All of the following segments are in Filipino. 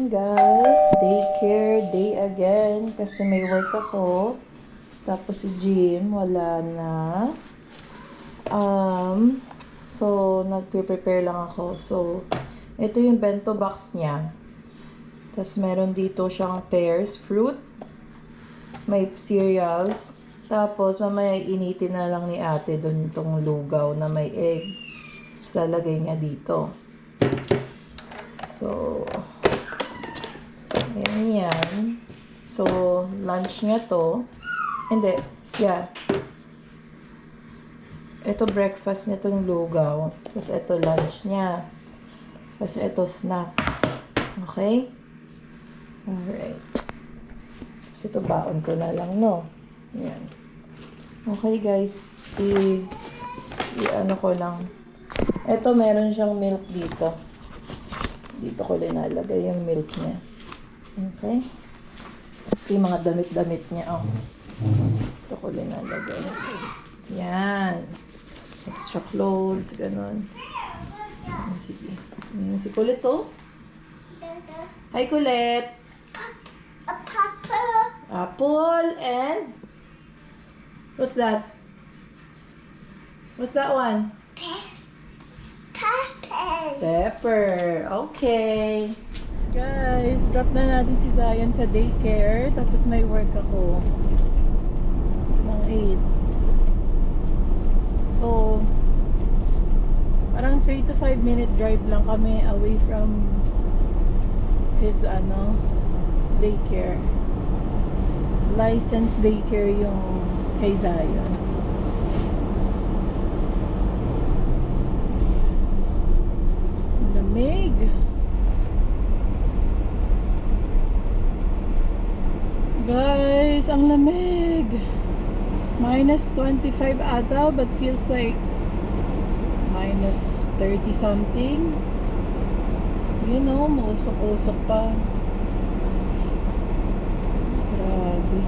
morning guys, daycare day again kasi may work ako. Tapos si Jim wala na. So nagpe-prepare lang ako. So ito yung bento box niya. Tapos meron dito siyang pears, fruit, may cereals. Tapos mamaya initin na lang ni ate doon itong lugaw na may egg. Tapos lalagay niya dito. So ayan yan. So, lunch niya to. Hindi. Yeah. Ito breakfast niya tong lugaw. Tapos ito lunch niya. Tapos ito snack. Okay? Alright. Tapos ito baon ko na lang, no? Ayan. Okay, guys. I-ano ko lang. Ito meron siyang milk dito. Dito ko linalagay yung milk niya. Okay? Ito yung mga damit-damit niya. Oh. Ito ko linalagay. Yan. Extra clothes. Ganon. Sige. Si Kulit, oh. Hi, Kulit. Apple and... What's that? What's that one? Pepper. Okay. Guys, drop na natin si Zion sa daycare. Tapos may work ako. Ng 8. So, parang 3 to 5 minute drive lang kami away from his, daycare. Licensed daycare yung kay Zion. Lamig. Guys, ang lamig. Minus 25 ata, but feels like minus 30 something. You know, mausok-usok pa. Grabe.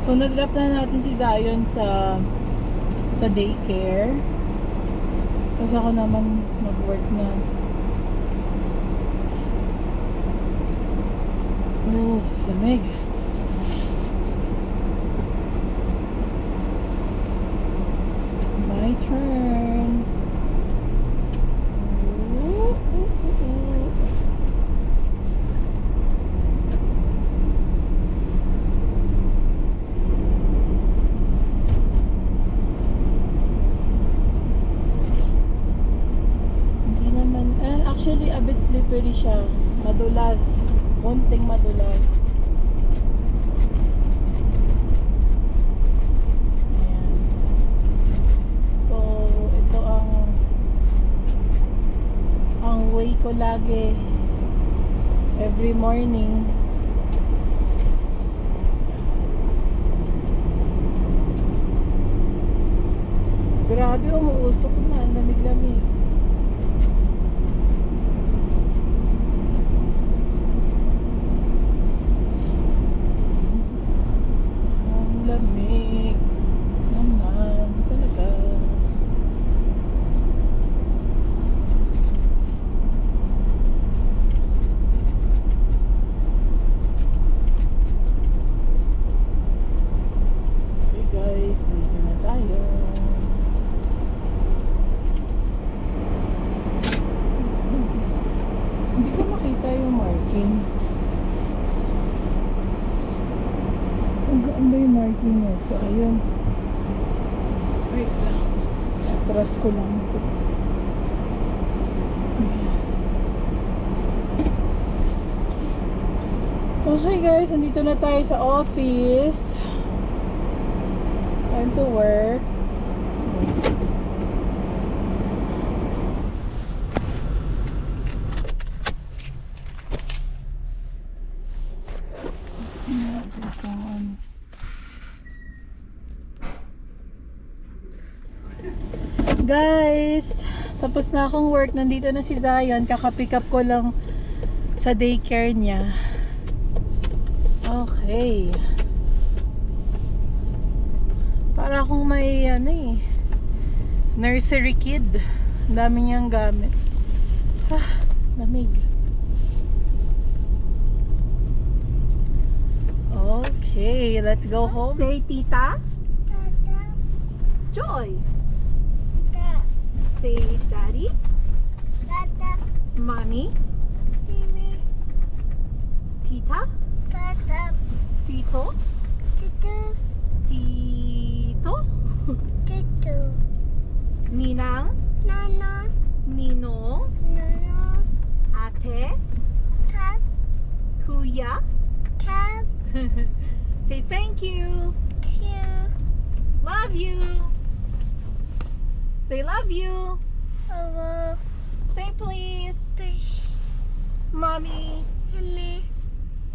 So, na-drop na natin si Zion sa daycare. Kasi ako naman mag-work na. Oh, lamig. My turn. Hindi naman, actually a bit slippery siya. Madulas. Konting madulas. Ayan. So, ito ang way ko lagi every morning. Grabe, umuusok na. Lamig-lamig. Lamig naman talaga. Okay guys, dito na tayo. Hindi ko makita yung marking. Saan ba yung marking nito? Ayun. Wait lang. Atras ko lang ito. Okay guys, nandito na tayo sa office. Time to work. Guys, tapos na akong work. Nandito na si Zion. Kaka-pick up ko lang sa daycare niya. Okay. Para akong may nursery kid. Ang dami niyang gamit. Lamig. Okay, let's go home. Say Tita. Joy. Say Daddy. Mommy. Tita. Tito. Tito. Ninang. Ninong. Ate. Kuya. Say thank you. Love you. Say love you. Say please. Mommy.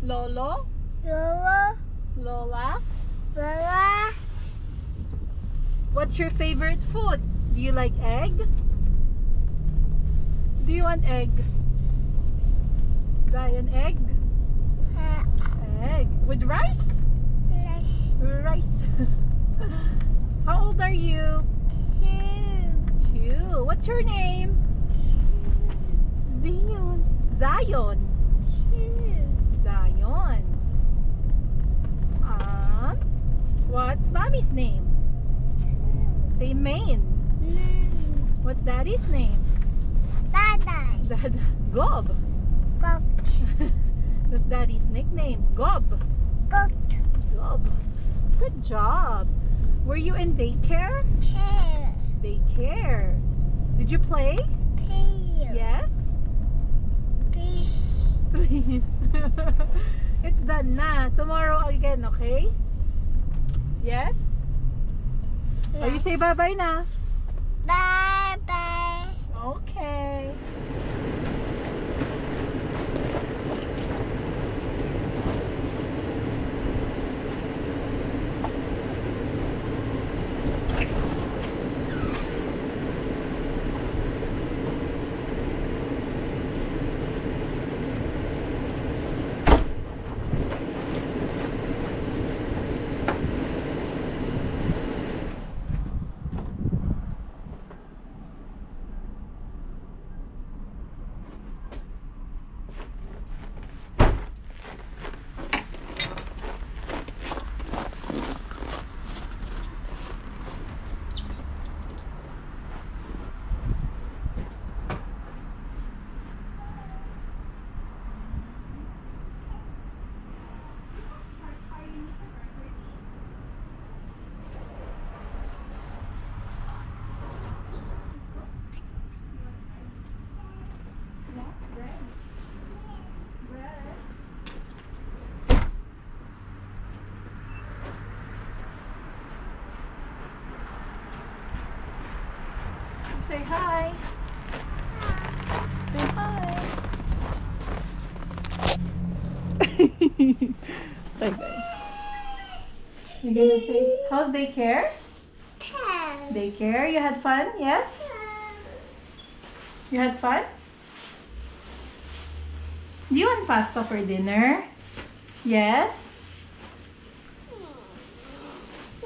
Lolo. Lola. What's your favorite food? Do you like egg? Do you want egg? Zion, egg? Egg. With rice? Rice. How old are you? 2. What's your name? Zion. Zion. Zion. What's mommy's name? Say Maine. What's daddy's name? Dad. Gob. That's daddy's nickname. Gob. Gob. Good job. Were you in daycare? Daycare. Did you play? Yes? Please. It's done na. Tomorrow again, okay? Yes? Oh, you say bye-bye na. Bye. Okay. Say hi. Say hi. Hi guys. You're gonna say, how's daycare? Daycare, you had fun? Yes? You had fun? Do you want pasta for dinner? Yes?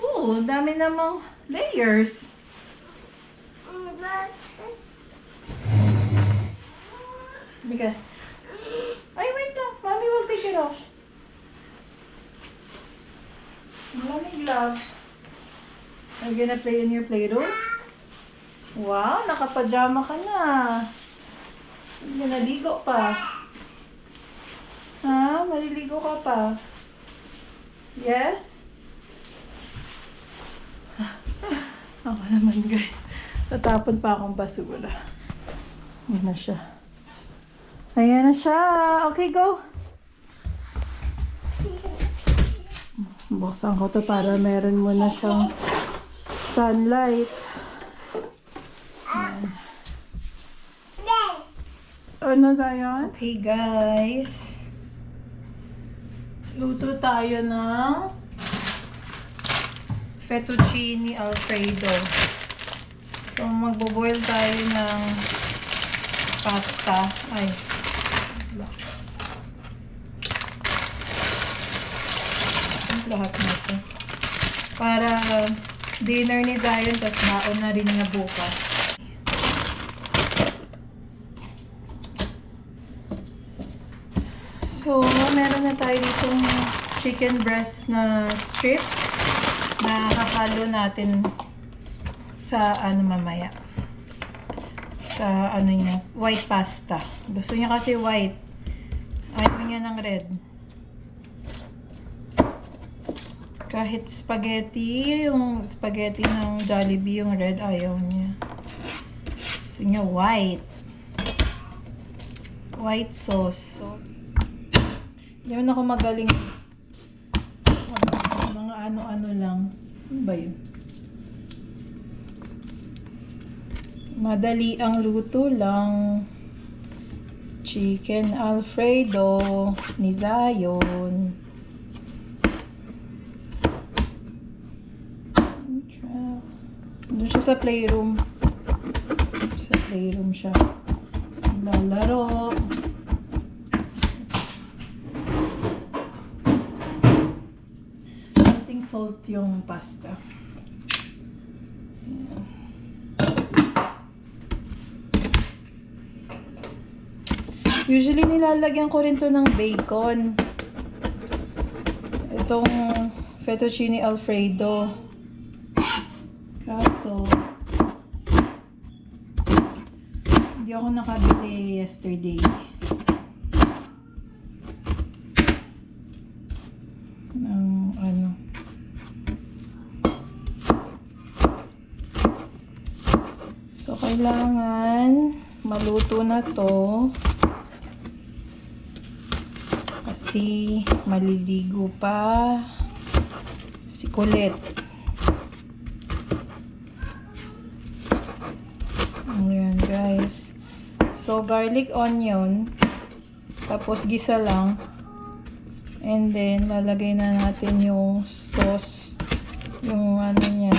Ooh, dami namang layers. Biga. Ay, wait lang. Mommy will take it off. Lamig love. Are you gonna play in your playroom? Wow, nakapajama ka na. Naligo pa. Ha? Maliligo ka pa. Yes? Ako naman guys. Tatapon pa akong basura. Ayan na siya. Ayan na siya. Okay, go. Buksan ko to para meron muna siyang sunlight. Ayan. Ano, Zion? Okay, guys. Luto tayo ng fettuccine alfredo. So, magbo-boil tayo ng pasta. Ay. Lahat na ito. Para dinner ni Zion, tapos baon na rin niya bukas. So, meron na tayo ditong chicken breast na strips na hahalo natin sa ano mamaya. Sa ano niya, white pasta. Gusto niya kasi white. Ayaw niya ng red. Kahit spaghetti, yung spaghetti ng Jollibee, yung red, ayaw niya. Gusto niya white. White sauce. So, hindi naman ako magaling. Mga ano-ano lang. Ano ba yun? Madali ang luto lang. Chicken Alfredo ni Zion. Doon siya sa playroom. Sa playroom siya. Lalaro. Ating salt yung pasta. Ayan. Usually nilalagyan ko rin to ng bacon. Itong fettuccine Alfredo. Kaso hindi ako nakabili yesterday. Ng ano. So kailangan maluto na to. Kasi maliligo pa si Colette. Ayan guys. So garlic onion. Tapos gisa lang. And then lalagay na natin yung sauce. Yung ano niya.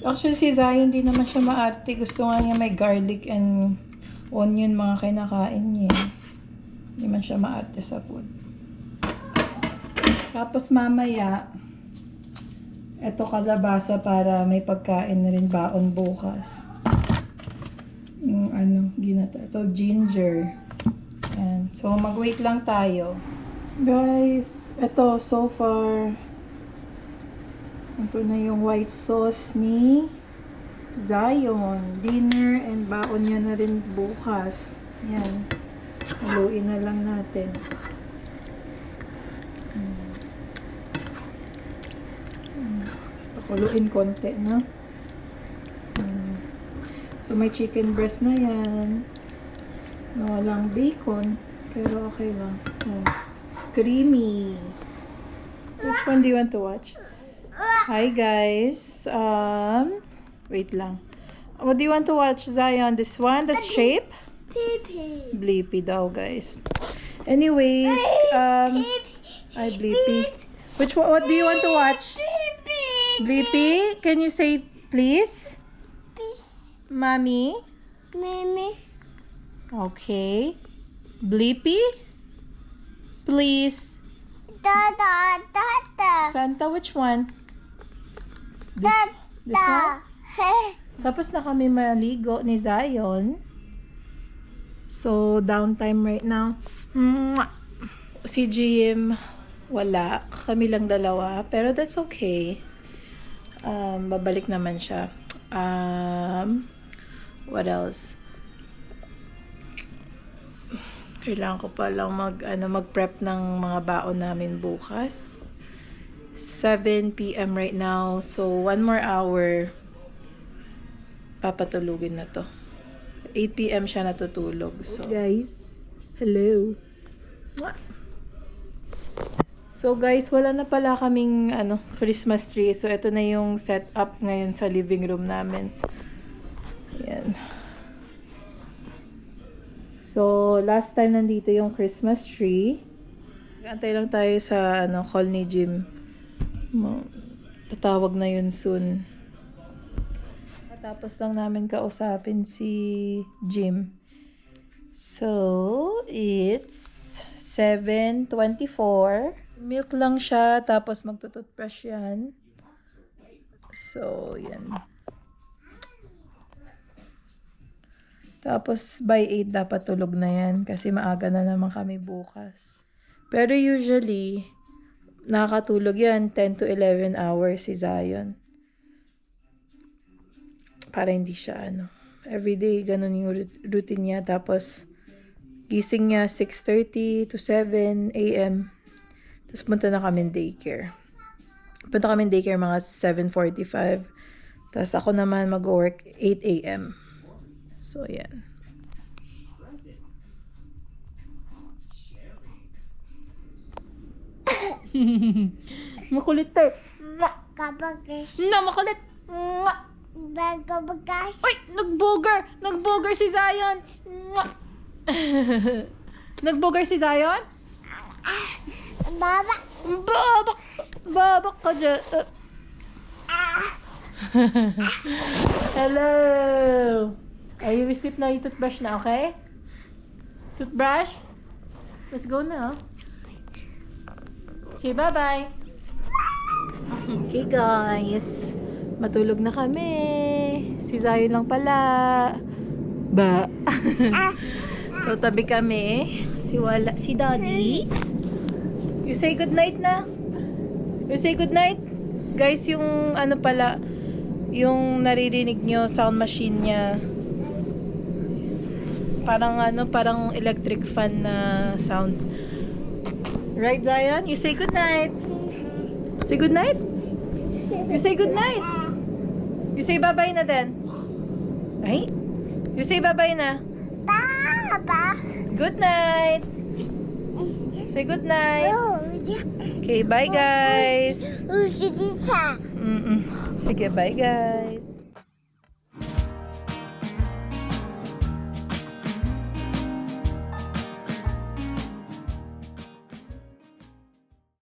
So, actually si Zion hindi naman siya maarte. Gusto nga niya may garlic and onion mga kinakain niya. Hindi man siya maarte sa food. Tapos mamaya, eto kalabasa para may pagkain na rin baon bukas. Yung ano, ginata. Ito ginger. Ayan. So mag-wait lang tayo. Guys, eto so far, ito na yung white sauce ni Zion. Dinner and baon niya na rin bukas. Yan. Haluin na lang natin. Tapos pakuluin konti, no? So may chicken breast na yan. Walang bacon. Pero okay lang. Creamy. Which one do you want to watch? Hi guys. Wait lang. What do you want to watch, Zion? This one? The shape? Pee-pee. Bleepy daw, guys. Anyways, ay Bleepy. Which one? What do you want to watch? Bleepy? Can you say please? Please. Mommy? Mimi. Okay. Bleepy? Please. Dada. Dada. Santa, which one? This one? Dada. Hey. Tapos na kami maligo ni Zion. So, downtime right now. Si Jim, wala. Kami lang dalawa. Pero that's okay. Babalik naman siya. What else? Kailangan ko pa lang mag-prep ng mga baon namin bukas. 7 p.m. right now. So, 1 more hour. Papatulugin na to. 8 p.m. siya natutulog. So, guys, hello. So, guys, wala na pala kaming Christmas tree. So, ito na yung setup ngayon sa living room namin. Ayan. So, last time nandito yung Christmas tree. Antay lang tayo sa call ni Jim. Tatawag na yun soon. Tapos lang namin kausapin si Jim. So, it's 7:24. Milk lang siya, tapos magtututbrush yan. So, yan. Tapos, by 8 dapat tulog na yan kasi maaga na naman kami bukas. Pero usually, nakakatulog yan 10 to 11 hours si Zion. Para hindi siya everyday ganun yung routine niya. Tapos gising niya 6:30 to 7 a.m. Tapos punta na kami daycare. Punta kami daycare mga 7:45. Tapos ako naman mag-work 8 a.m. So yan. Makulit tayo. Kapag Makulit. bagas. Uy! Nag-booger! Nag-booger si Zion! Nag-booger si Zion? Baba. Babak! Babak ka dyan. Hello! Are you asleep na? Yung toothbrush na, okay? Toothbrush? Let's go na. Say bye-bye. Okay guys. Matulog na kami. Si Zion lang pala. Ba? So, tabi kami. Si Daddy. You say good night na. You say good night. Guys, yung pala, yung naririnig nyo, sound machine niya. Parang parang electric fan na sound. Right, Zion? You say good night. Say good night. You say good night. You say bye-bye na din. Ay? You say bye-bye na. Baba. Good night. Say good night. Okay, bye guys. Usi dito. Sige, bye guys.